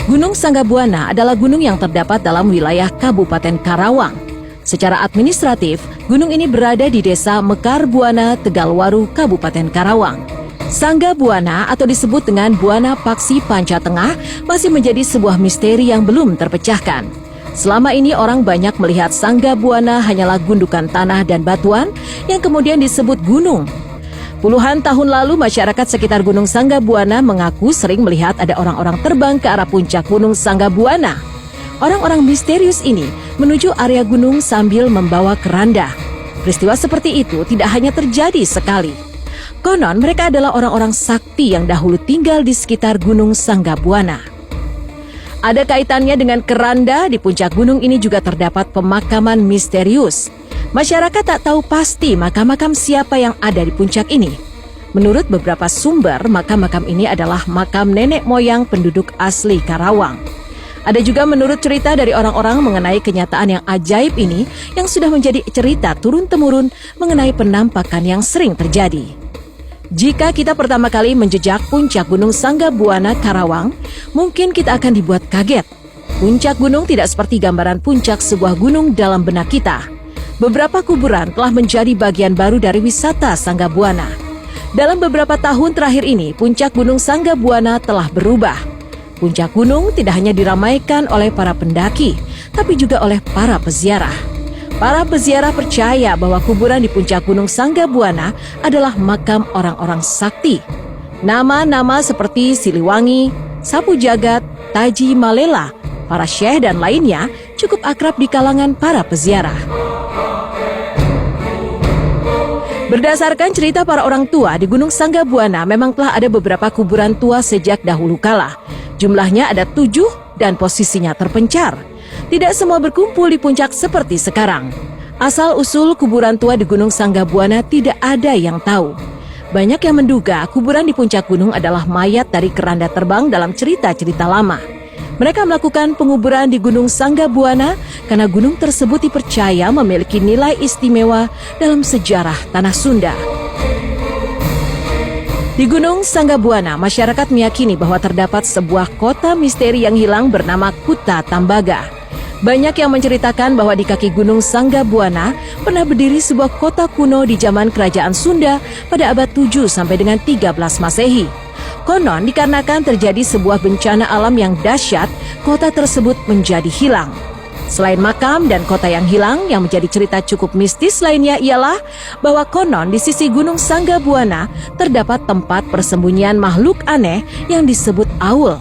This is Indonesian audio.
Gunung Sanggabuana adalah gunung yang terdapat dalam wilayah Kabupaten Karawang. Secara administratif, gunung ini berada di Desa Mekar Buana, Tegalwaru, Kabupaten Karawang. Sanggabuana atau disebut dengan Buana Paksi Panca Tengah masih menjadi sebuah misteri yang belum terpecahkan. Selama ini orang banyak melihat Sanggabuana hanyalah gundukan tanah dan batuan yang kemudian disebut gunung. Puluhan tahun lalu, masyarakat sekitar Gunung Sanggabuana mengaku sering melihat ada orang-orang terbang ke arah puncak Gunung Sanggabuana. Orang-orang misterius ini menuju area gunung sambil membawa keranda. Peristiwa seperti itu tidak hanya terjadi sekali. Konon mereka adalah orang-orang sakti yang dahulu tinggal di sekitar Gunung Sanggabuana. Ada kaitannya dengan keranda. Di puncak gunung ini juga terdapat pemakaman misterius. Masyarakat tak tahu pasti makam-makam siapa yang ada di puncak ini. Menurut beberapa sumber, makam-makam ini adalah makam nenek moyang penduduk asli Karawang. Ada juga menurut cerita dari orang-orang mengenai kenyataan yang ajaib ini yang sudah menjadi cerita turun-temurun mengenai penampakan yang sering terjadi. Jika kita pertama kali menjejak puncak Gunung Sanggabuana, Karawang, mungkin kita akan dibuat kaget. Puncak gunung tidak seperti gambaran puncak sebuah gunung dalam benak kita. Beberapa kuburan telah menjadi bagian baru dari wisata Sanggabuana. Dalam beberapa tahun terakhir ini, puncak Gunung Sanggabuana telah berubah. Puncak gunung tidak hanya diramaikan oleh para pendaki, tapi juga oleh para peziarah. Para peziarah percaya bahwa kuburan di puncak Gunung Sanggabuana adalah makam orang-orang sakti. Nama-nama seperti Siliwangi, Sapu Jagat, Taji Malela, para syekh dan lainnya cukup akrab di kalangan para peziarah. Berdasarkan cerita para orang tua, di Gunung Sanggabuana memang telah ada beberapa kuburan tua sejak dahulu kala. Jumlahnya ada 7 dan posisinya terpencar. Tidak semua berkumpul di puncak seperti sekarang. Asal-usul kuburan tua di Gunung Sanggabuana tidak ada yang tahu. Banyak yang menduga kuburan di puncak gunung adalah mayat dari keranda terbang dalam cerita-cerita lama. Mereka melakukan penguburan di Gunung Sanggabuana karena gunung tersebut dipercaya memiliki nilai istimewa dalam sejarah tanah Sunda. Di Gunung Sanggabuana, masyarakat meyakini bahwa terdapat sebuah kota misteri yang hilang bernama Kuta Tambaga. Banyak yang menceritakan bahwa di kaki Gunung Sanggabuana pernah berdiri sebuah kota kuno di zaman Kerajaan Sunda pada abad 7 sampai dengan 13 Masehi. Konon dikarenakan terjadi sebuah bencana alam yang dahsyat, kota tersebut menjadi hilang. Selain makam dan kota yang hilang, yang menjadi cerita cukup mistis lainnya ialah bahwa konon di sisi Gunung Sanggabuana terdapat tempat persembunyian makhluk aneh yang disebut Aul.